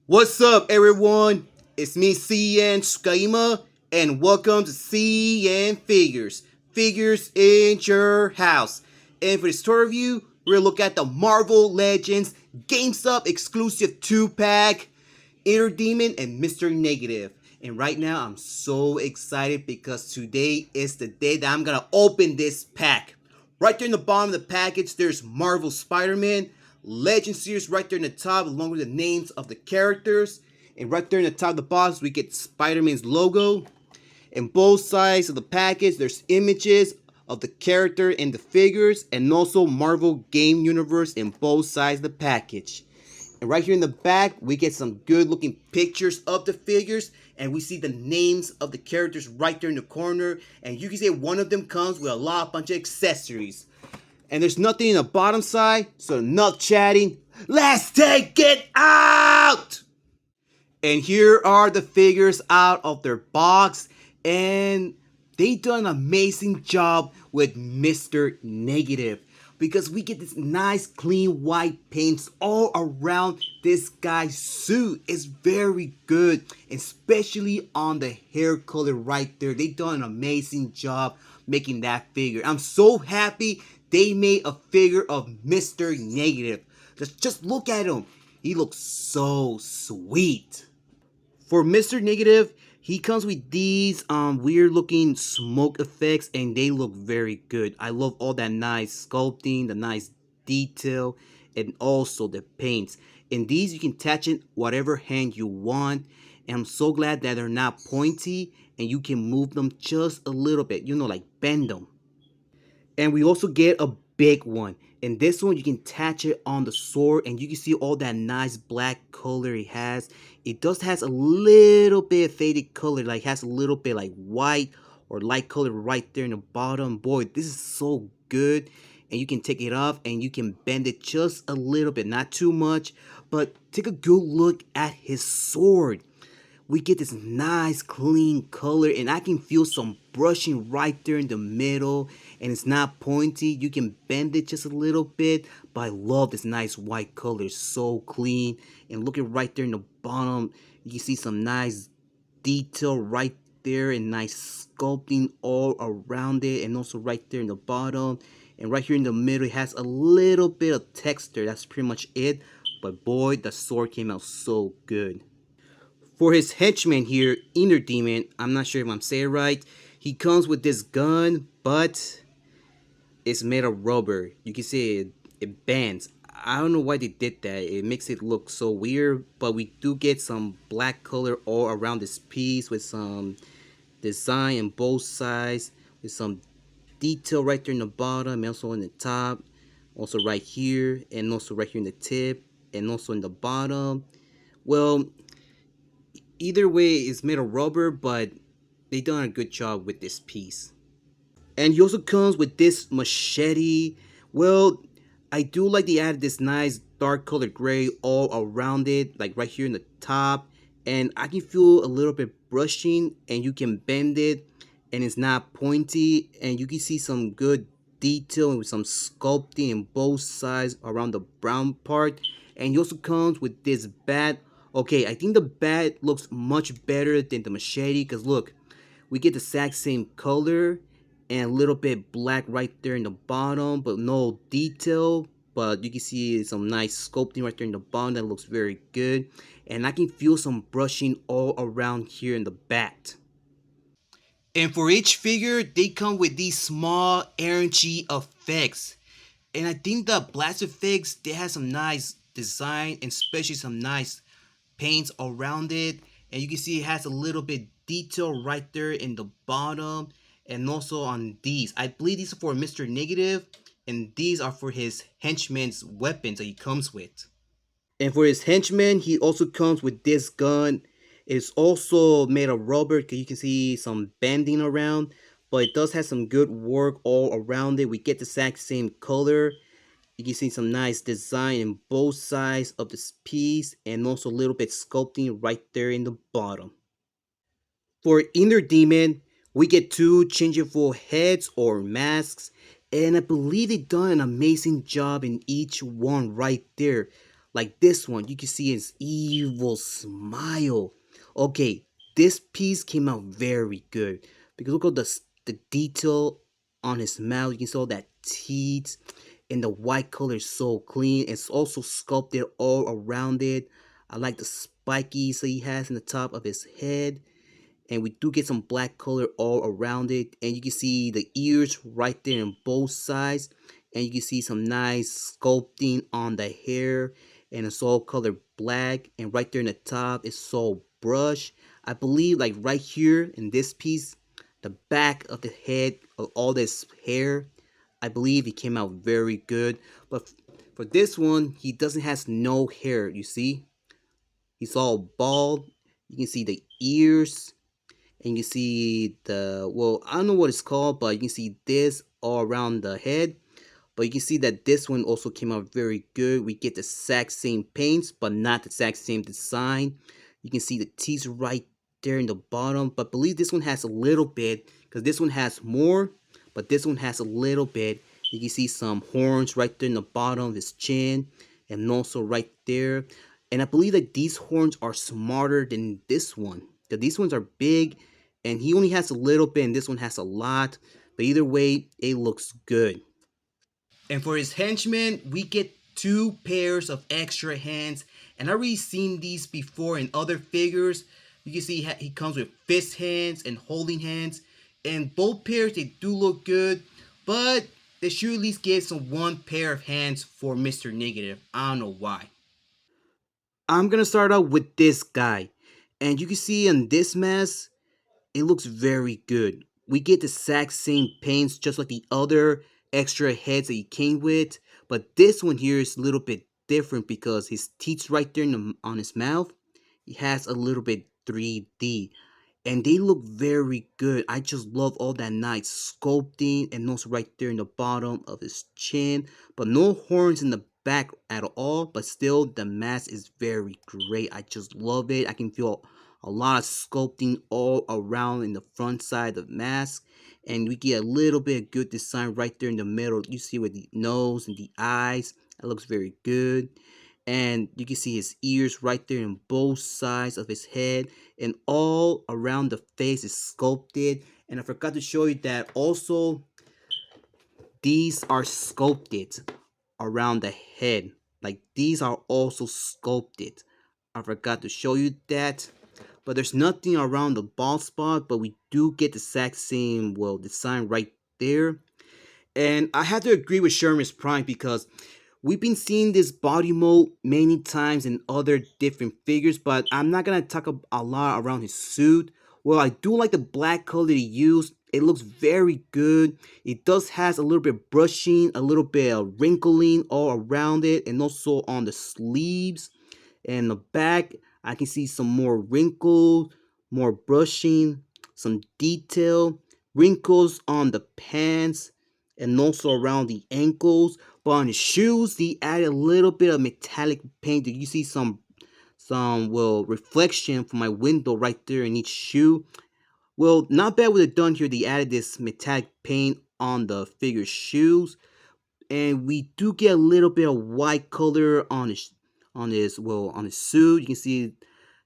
What's up, everyone? It's me, CN.TSUKAIMA, and welcome to CN.Figures. Figures in your house. And for this story review, we're gonna look at the Marvel Legends GameStop exclusive 2-pack, Inner Demon and Mr. Negative. And right now, I'm so excited because today is the day that I'm gonna open this pack. Right there in the bottom of the package, there's Marvel Spider-Man, Legend Series right there in the top, along with the names of the characters. And right there in the top of the box, we get Spider-Man's logo. And both sides of the package, there's images of the character and the figures, and also Marvel Game Universe in both sides of the package. And right here in the back, we get some good looking pictures of the figures, and we see the names of the characters right there in the corner. And you can see one of them comes with a bunch of accessories. And there's nothing in the bottom side, so enough chatting. Let's take it out! And here are the figures out of their box, and they done an amazing job with Mr. Negative, because we get this nice clean white paints all around this guy's suit. It's very good, especially on the hair color right there. They done an amazing job making that figure. I'm so happy they made a figure of Mr. Negative. Just look at him. He looks so sweet. For Mr. Negative, he comes with these weird looking smoke effects, and they look very good. I love all that nice sculpting, the nice detail, and also the paints. In these, you can attach it whatever hand you want, and I'm so glad that they're not pointy, and you can move them just a little bit, like bend them. And we also get a big one. In this one, you can attach it on the sword, and you can see all that nice black color it has. It does has a little bit faded color, like has a little bit like white or light color right there in the bottom. Boy, this is so good. And you can take it off and you can bend it just a little bit, not too much. But take a good look at his sword. We get this nice clean color, and I can feel some brushing right there in the middle, and it's not pointy. You can bend it just a little bit, but I love this nice white color. It's so clean. And look at right there in the bottom, you can see some nice detail right there and nice sculpting all around it, and also right there in the bottom. And right here in the middle, it has a little bit of texture. That's pretty much it. But boy, the sword came out so good. For his henchman here, Inner Demon, I'm not sure if I'm saying it right, he comes with this gun, but it's made of rubber. You can see it bends. I don't know why they did that. It makes it look so weird, but we do get some black color all around this piece with some design on both sides, with some detail right there in the bottom and also in the top, also right here, and also right here in the tip, and also in the bottom. Well, either way, it's made of rubber, but they done a good job with this piece. And he also comes with this machete. Well, I do like they added this nice dark colored gray all around it, like right here in the top. And I can feel a little bit brushing, and you can bend it, and it's not pointy. And you can see some good detail with some sculpting in both sides around the brown part. And he also comes with this bat. Okay, I think the bat looks much better than the machete, because look, we get the exact same color and a little bit black right there in the bottom, but no detail. But you can see some nice sculpting right there in the bottom that looks very good. And I can feel some brushing all around here in the bat. And for each figure, they come with these small RNG effects. And I think the blast effects, they have some nice design, and especially some nice paints around it. And you can see it has a little bit detail right there in the bottom, and also on these. I believe these are for Mr. Negative, and these are for his henchman's weapons that he comes with. And for his henchman, he also comes with this gun. It's also made of rubber, because you can see some bending around, but it does have some good work all around it. We get the exact same color. You can see some nice design in both sides of this piece, and also a little bit sculpting right there in the bottom. For Inner Demon, we get two changeable heads or masks, and I believe they've done an amazing job in each one right there. Like this one, you can see his evil smile. Okay, this piece came out very good because look at the detail on his mouth. You can see all that teeth, and the white color is so clean. It's also sculpted all around it. I like the spikies that he has in the top of his head, and we do get some black color all around it, and you can see the ears right there on both sides, and you can see some nice sculpting on the hair, and it's all colored black, and right there in the top is so brush. I believe like right here in this piece, the back of the head of all this hair, I believe it came out very good. But for this one, he doesn't has no hair. You see, he's all bald. You can see the ears, and you can see the, well, I don't know what it's called, but you can see this all around the head. But you can see that this one also came out very good. We get the exact same paints, but not the exact same design. You can see the teeth right there in the bottom, but I believe this one has a little bit, because this one has more, but this one has a little bit. You can see some horns right there in the bottom of his chin, and also right there. And I believe that these horns are smarter than this one, because these ones are big, and he only has a little bit, and this one has a lot. But either way, it looks good. And for his henchmen, we get two pairs of extra hands. And I've already seen these before in other figures. You can see he comes with fist hands and holding hands. And both pairs, they do look good. But they should at least give some one pair of hands for Mr. Negative. I don't know why. I'm going to start out with this guy. And you can see in this mask, it looks very good. We get the exact same paints just like the other extra heads that he came with, but this one here is a little bit different because his teeth right there on his mouth, he has a little bit 3D, and they look very good. I just love all that nice sculpting, and also right there in the bottom of his chin, but no horns in the back at all. But still, the mask is very great. I just love it. I can feel a lot of sculpting all around in the front side of the mask, and we get a little bit of good design right there in the middle. You see with the nose and the eyes, it looks very good. And you can see his ears right there on both sides of his head, and all around the face is sculpted. And I forgot to show you that also these are sculpted around the head. Like these are also sculpted. I forgot to show you that. But there's nothing around the bald spot, but we do get the exact same, well, design right there. And I have to agree with Sherman's Prime because we've been seeing this body mode many times in other different figures, but I'm not gonna talk a lot around his suit. Well, I do like the black color he used. It looks very good. It does has a little bit of brushing, a little bit of wrinkling all around it, and also on the sleeves and the back. I can see some more wrinkles, more brushing, some detail, wrinkles on the pants, and also around the ankles. But on his shoes, he added a little bit of metallic paint. You see some well reflection from my window right there in each shoe. Well, not bad what they done here. They added this metallic paint on the figure's shoes, and we do get a little bit of white color on his suit. You can see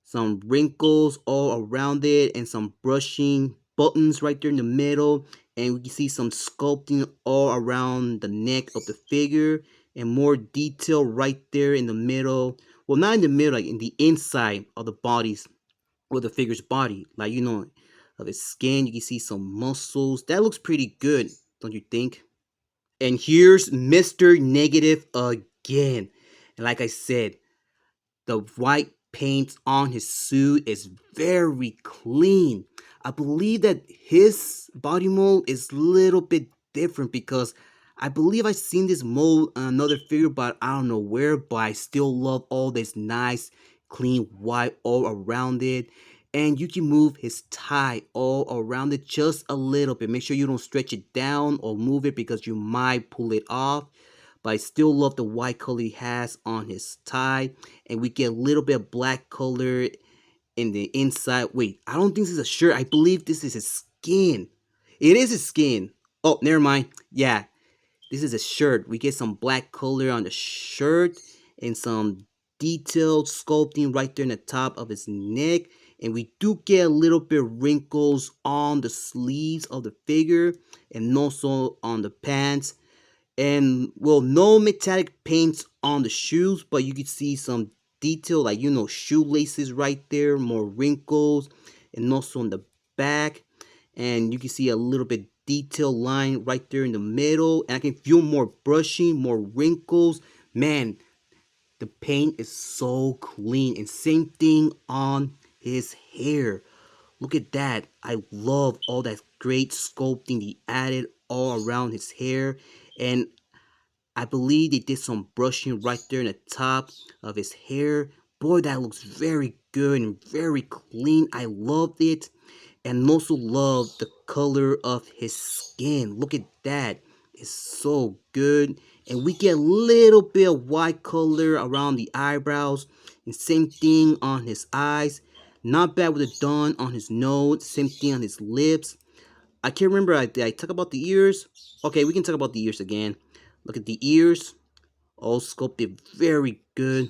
some wrinkles all around it, and some brushing buttons right there in the middle, and we can see some sculpting all around the neck of the figure, and more detail right there in the middle. Well, not in the middle, like in the inside of the bodies, or the figure's body, like of his skin. You can see some muscles. That looks pretty good, don't you think? And here's Mr. Negative again. And like I said, the white paint on his suit is very clean. I believe that his body mold is a little bit different because I believe I've seen this mold on another figure, but I don't know where. But I still love all this nice, clean white all around it. And you can move his tie all around it just a little bit. Make sure you don't stretch it down or move it because you might pull it off. But I still love the white color he has on his tie. And we get a little bit of black color in the inside. Wait, I don't think this is a shirt. I believe this is his skin. It is his skin. Oh, never mind. Yeah, this is a shirt. We get some black color on the shirt and some detailed sculpting right there in the top of his neck. And we do get a little bit of wrinkles on the sleeves of the figure and also on the pants. And well, no metallic paints on the shoes, but you can see some detail, like shoelaces right there, more wrinkles, and also on the back. And you can see a little bit detail line right there in the middle, and I can feel more brushing, more wrinkles. Man, the paint is so clean. And same thing on his hair. Look at that. I love all that great sculpting he added all around his hair. And I believe they did some brushing right there in the top of his hair. Boy, that looks very good and very clean. I loved it. And also love the color of his skin. Look at that. It's so good. And we get a little bit of white color around the eyebrows. And same thing on his eyes. Not bad with the done on his nose. Same thing on his lips. I can't remember. Did I talk about the ears? Okay, we can talk about the ears again. Look at the ears. All sculpted very good.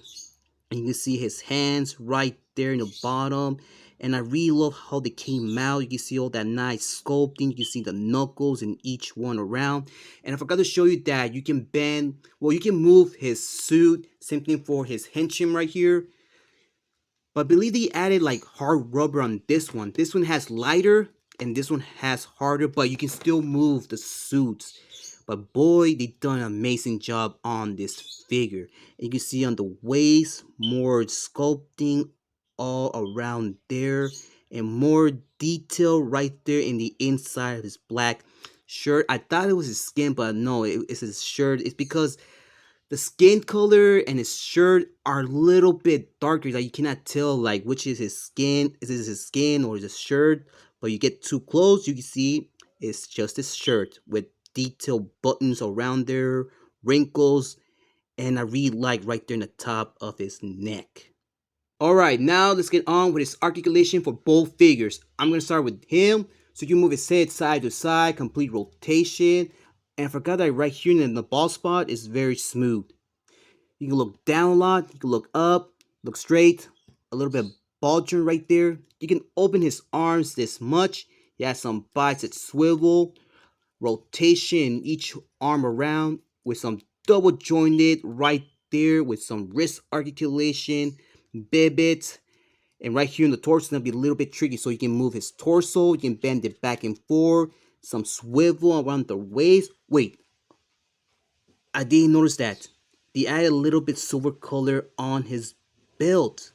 And you can see his hands right there in the bottom. And I really love how they came out. You can see all that nice sculpting. You can see the knuckles in each one around. And I forgot to show you that you can bend, well, you can move his suit. Same thing for his henchman right here. But I believe they added like hard rubber on this one. This one has lighter and this one has harder, but you can still move the suits. But boy, they done an amazing job on this figure. And you can see on the waist, more sculpting all around there. And more detail right there in the inside of his black shirt. I thought it was his skin, but no, it's his shirt. It's because the skin color and his shirt are a little bit darker. Like you cannot tell like which is his skin. Is this his skin or is his shirt? But you get too close, you can see it's just his shirt with detailed buttons around there, wrinkles, and I really like right there in the top of his neck. Alright, now let's get on with his articulation for both figures. I'm going to start with him. So you move his head side to side, complete rotation. And I forgot that right here in the bald spot is very smooth. You can look down a lot, you can look up, look straight, a little bit of bulging right there. You can open his arms this much. He has some bicep swivel, rotation in each arm around with some double jointed right there with some wrist articulation, bibit. And right here in the torso, it's going to be a little bit tricky. So you can move his torso, you can bend it back and forth, some swivel around the waist. Wait, I didn't notice that. They added a little bit silver color on his belt.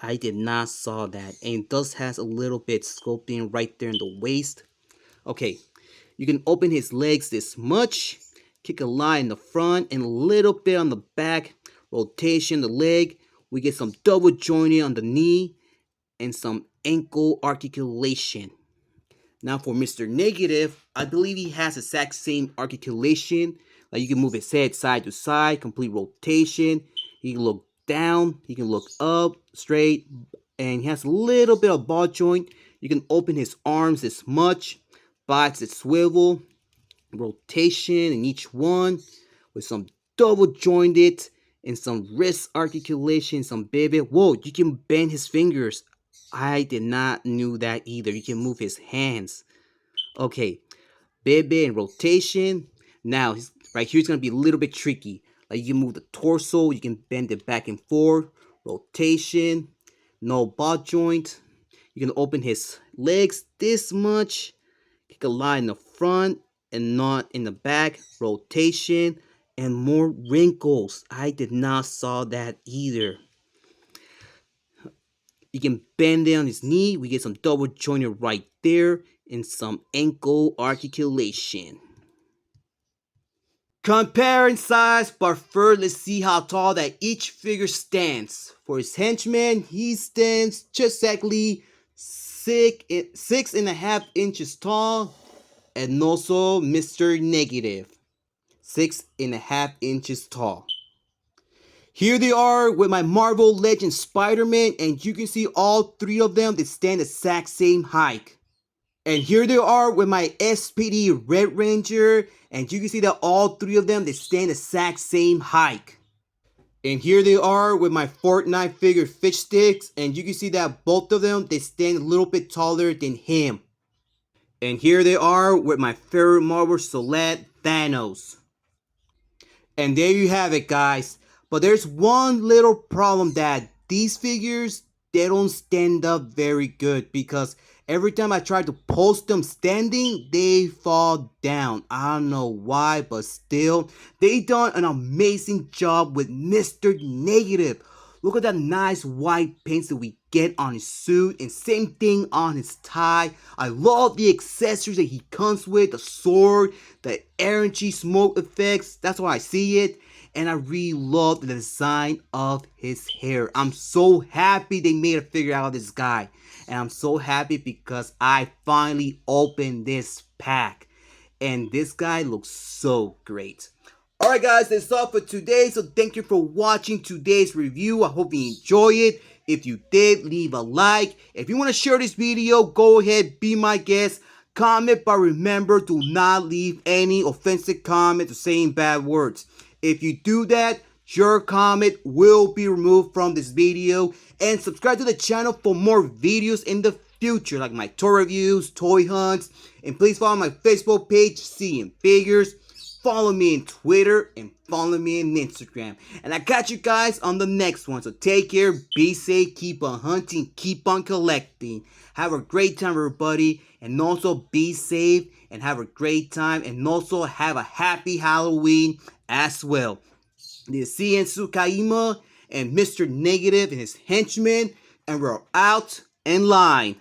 I did not saw that. And it does has a little bit sculpting right there in the waist. Okay, you can open his legs this much. Kick a line in the front and a little bit on the back. Rotation the leg. We get some double jointing on the knee and some ankle articulation. Now for Mr. Negative, I believe he has the exact same articulation. Like you can move his head side to side, complete rotation. He can look down, he can look up, straight, and he has a little bit of ball joint. You can open his arms this much, bicep swivel, rotation in each one with some double jointed and some wrist articulation, some baby. Whoa, you can bend his fingers. I did not knew that either. You can move his hands. Okay, baby and rotation. Now, right here, it's going to be a little bit tricky. Like you can move the torso, you can bend it back and forth. Rotation, no ball joint. You can open his legs this much. Kick a line in the front and not in the back. Rotation and more wrinkles. I did not saw that either. You can bend down his knee. We get some double jointed right there and some ankle articulation. Compare in size, but first let's see how tall that each figure stands. For his henchman, he stands just exactly 6.5 inches tall. And also Mr. Negative, 6.5 inches tall. Here they are with my Marvel Legends Spider-Man, and you can see all three of them, they stand the exact same height. And here they are with my SPD Red Ranger, and you can see that all three of them, they stand the exact same height. And here they are with my Fortnite figure fish sticks, and you can see that both of them, they stand a little bit taller than him. And here they are with my favorite Marvel Celeste, Thanos. And there you have it, guys. But there's one little problem, that these figures, they don't stand up very good, because every time I try to post them standing, they fall down. I don't know why, but still, they done an amazing job with Mr. Negative. Look at that nice white paints that we get on his suit, and same thing on his tie. I love the accessories that he comes with, the sword, the RNG smoke effects. That's why I see it. And I really love the design of his hair. I'm so happy they made a figure out of this guy. And I'm so happy because I finally opened this pack. And this guy looks so great. Alright guys, that's all for today. So thank you for watching today's review. I hope you enjoy it. If you did, leave a like. If you want to share this video, go ahead, be my guest. Comment, but remember, do not leave any offensive comments or saying bad words. If you do that, your comment will be removed from this video. And subscribe to the channel for more videos in the future, like my toy reviews, toy hunts. And please follow my Facebook page, CN.Figures. Follow me on Twitter and follow me on Instagram. And I got you guys on the next one. So take care, be safe, keep on hunting, keep on collecting. Have a great time, everybody. And also be safe and have a great time. And also have a happy Halloween as well. This is CN.TSUKAIMA and Mr. Negative and his henchmen. And we're out in line.